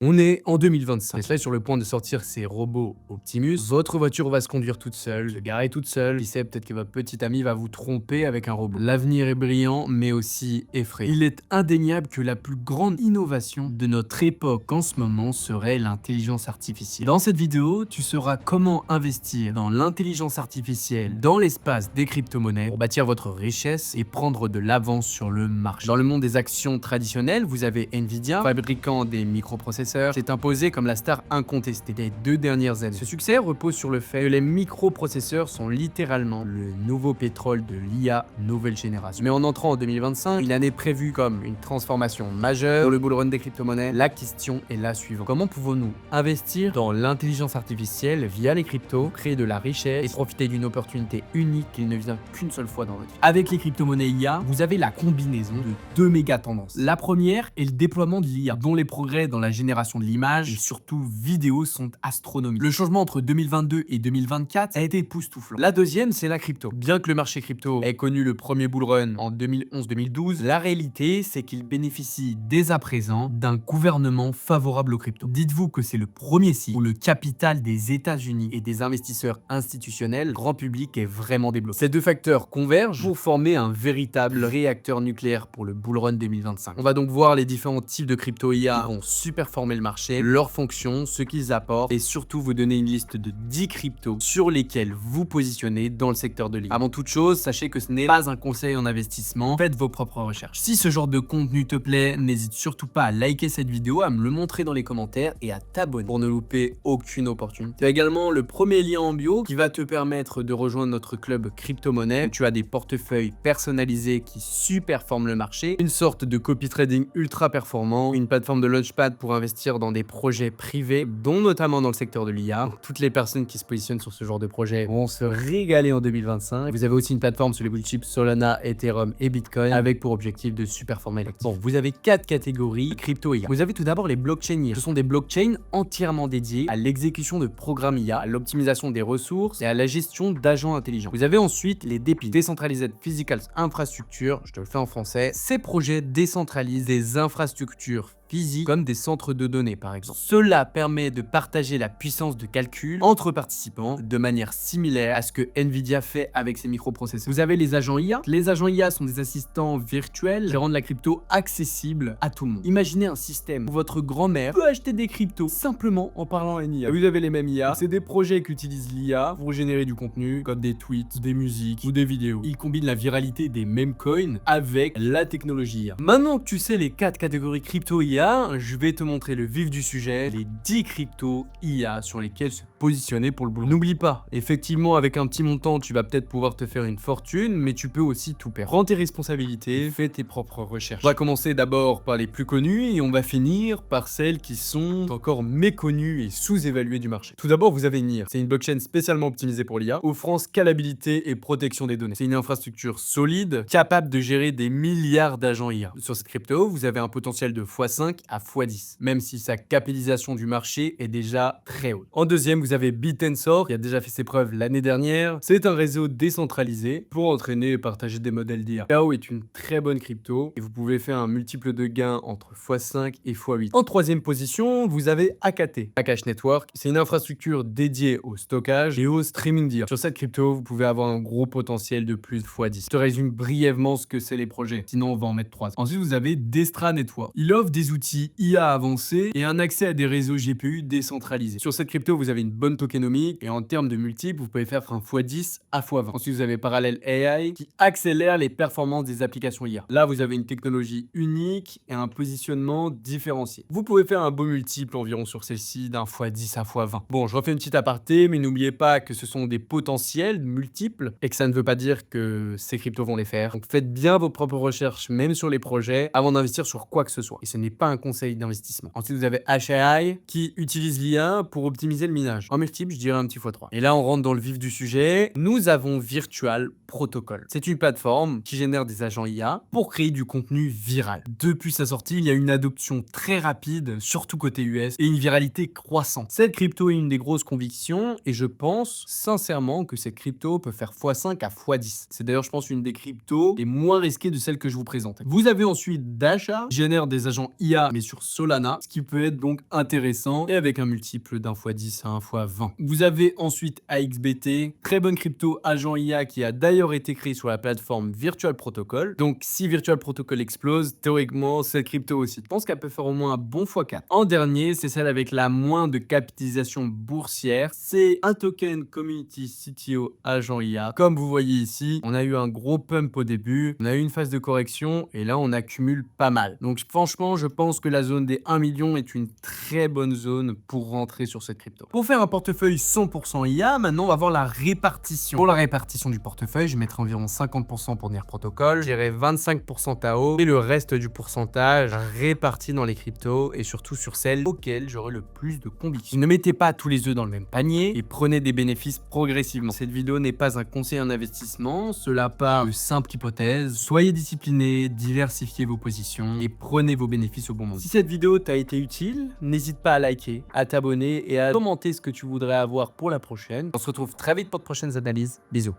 On est en 2025. Tesla est sur le point de sortir ses robots Optimus. Votre voiture va se conduire toute seule, se garer toute seule. Qui sait, peut-être que votre petit ami va vous tromper avec un robot. L'avenir est brillant, mais aussi effrayant. Il est indéniable que la plus grande innovation de notre époque en ce moment serait l'intelligence artificielle. Dans cette vidéo, tu sauras comment investir dans l'intelligence artificielle, dans l'espace des crypto-monnaies, pour bâtir votre richesse et prendre de l'avance sur le marché. Dans le monde des actions traditionnelles, vous avez Nvidia, fabricant des microprocesseurs, s'est imposé comme la star incontestée des 2 dernières années. Ce succès repose sur le fait que les microprocesseurs sont littéralement le nouveau pétrole de l'IA nouvelle génération. Mais en entrant en 2025, une année prévue comme une transformation majeure dans le bull run des crypto-monnaies, la question est la suivante. Comment pouvons-nous investir dans l'intelligence artificielle via les cryptos, créer de la richesse et profiter d'une opportunité unique qui ne vient qu'une seule fois dans votre vie? Avec les crypto-monnaies IA, vous avez la combinaison de deux méga tendances. La première est le déploiement de l'IA, dont les progrès dans la génération de l'image et surtout vidéo sont astronomiques. Le changement entre 2022 et 2024 a été époustouflant. La deuxième, c'est la crypto. Bien que le marché crypto ait connu le premier bull run en 2011-2012, la réalité, c'est qu'il bénéficie dès à présent d'un gouvernement favorable aux cryptos. Dites-vous que c'est le premier signe où le capital des États-Unis et des investisseurs institutionnels, grand public, est vraiment débloqué. Ces deux facteurs convergent pour former un véritable réacteur nucléaire pour le bull run 2025. On va donc voir les différents types de crypto IA qui vont super former le marché, leurs fonctions, ce qu'ils apportent et surtout vous donner une liste de 10 cryptos sur lesquels vous positionnez dans le secteur de l'IA. Avant toute chose, sachez que ce n'est pas un conseil en investissement, faites vos propres recherches. Si ce genre de contenu te plaît, n'hésite surtout pas à liker cette vidéo, à me le montrer dans les commentaires et à t'abonner pour ne louper aucune opportunité. Tu as également le premier lien en bio qui va te permettre de rejoindre notre club crypto-monnaie. Tu as des portefeuilles personnalisés qui super forment le marché, une sorte de copy trading ultra performant, une plateforme de launchpad pour investir dans des projets privés, dont notamment dans le secteur de l'IA. Toutes les personnes qui se positionnent sur ce genre de projet vont se régaler en 2025. Vous avez aussi une plateforme sur les blue chips Solana, Ethereum et Bitcoin avec pour objectif de super former l'actif. Bon, vous avez 4 catégories crypto IA. Vous avez tout d'abord les blockchains IA. Ce sont des blockchains entièrement dédiés à l'exécution de programmes IA, à l'optimisation des ressources et à la gestion d'agents intelligents. Vous avez ensuite les DePIN, Decentralized Physical Infrastructure, je te le fais en français. Ces projets décentralisent des infrastructures physiques comme des centres de données par exemple. Cela permet de partager la puissance de calcul entre participants de manière similaire à ce que Nvidia fait avec ses microprocesseurs. Vous avez les agents IA. Les agents IA sont des assistants virtuels qui rendent la crypto accessible à tout le monde. Imaginez un système où votre grand-mère peut acheter des cryptos simplement en parlant à une IA. Vous avez les mêmes IA. C'est des projets qui utilisent l'IA pour générer du contenu comme des tweets, des musiques ou des vidéos. Ils combinent la viralité des mêmes coins avec la technologie IA. Maintenant que tu sais les 4 catégories crypto IA, je vais te montrer le vif du sujet, les 10 cryptos IA sur lesquels se positionner pour le boulot. N'oublie pas, effectivement, avec un petit montant, tu vas peut-être pouvoir te faire une fortune, mais tu peux aussi tout perdre. Prends tes responsabilités, fais tes propres recherches. On va commencer d'abord par les plus connues et on va finir par celles qui sont encore méconnues et sous-évaluées du marché. Tout d'abord, vous avez NIR. C'est une blockchain spécialement optimisée pour l'IA, offrant scalabilité et protection des données. C'est une infrastructure solide, capable de gérer des milliards d'agents IA. Sur cette crypto, vous avez un potentiel de x5 à x10, même si sa capitalisation du marché est déjà très haute. En deuxième, vous avez Bitensor, qui a déjà fait ses preuves l'année dernière. C'est un réseau décentralisé pour entraîner et partager des modèles d'IA. KO est une très bonne crypto et vous pouvez faire un multiple de gains entre x5 et x8. En troisième position, vous avez AKT, Akash Network. C'est une infrastructure dédiée au stockage et au streaming d'IA. Sur cette crypto, vous pouvez avoir un gros potentiel de plus de x10. Je te résume brièvement ce que c'est les projets, sinon on va en mettre 3. Ensuite, vous avez Destra Network. Il offre des outils IA avancés et un accès à des réseaux GPU décentralisés. Sur cette crypto, vous avez une bonne tokenomique et en termes de multiples, vous pouvez faire un x10 à x20. Ensuite, vous avez Parallel AI qui accélère les performances des applications IA. Là, vous avez une technologie unique et un positionnement différencié. Vous pouvez faire un beau multiple environ sur celle-ci d'un x10 à x20. Bon, je refais une petite aparté, mais n'oubliez pas que ce sont des potentiels multiples et que ça ne veut pas dire que ces cryptos vont les faire. Donc faites bien vos propres recherches, même sur les projets, avant d'investir sur quoi que ce soit. Et ce n'est pas un conseil d'investissement. Ensuite, vous avez HAI qui utilise l'IA pour optimiser le minage. En multiple, je dirais un petit x3. Et là, on rentre dans le vif du sujet. Nous avons Virtual Protocol. C'est une plateforme qui génère des agents IA pour créer du contenu viral. Depuis sa sortie, il y a une adoption très rapide, surtout côté US, et une viralité croissante. Cette crypto est une des grosses convictions et je pense sincèrement que cette crypto peut faire x5 à x10. C'est d'ailleurs, je pense, une des cryptos les moins risquées de celles que je vous présente. Vous avez ensuite Dasha, qui génère des agents IA IA, mais sur Solana, ce qui peut être donc intéressant et avec un multiple d'1 x 10 à 1 x 20. Vous avez ensuite AXBT, très bonne crypto agent IA qui a d'ailleurs été créé sur la plateforme Virtual Protocol. Donc si Virtual Protocol explose, théoriquement cette crypto aussi. Je pense qu'elle peut faire au moins un bon x4. En dernier, c'est celle avec la moins de capitalisation boursière. C'est un token Community CTO agent IA. Comme vous voyez ici, on a eu un gros pump au début, on a eu une phase de correction et là on accumule pas mal. Donc franchement, je pense que la zone des 1 million est une très bonne zone pour rentrer sur cette crypto. Pour faire un portefeuille 100% IA, maintenant on va voir la répartition. Pour la répartition du portefeuille, je mettrai environ 50% pour NEAR Protocol, j'irai 25% Tao et le reste du pourcentage réparti dans les cryptos et surtout sur celles auxquelles j'aurai le plus de conviction. Ne mettez pas tous les œufs dans le même panier et prenez des bénéfices progressivement. Cette vidéo n'est pas un conseil en investissement, cela part de simples hypothèses. Soyez disciplinés, diversifiez vos positions et prenez vos bénéfices au bon moment. Si cette vidéo t'a été utile, n'hésite pas à liker, à t'abonner et à commenter ce que tu voudrais avoir pour la prochaine. On se retrouve très vite pour de prochaines analyses. Bisous.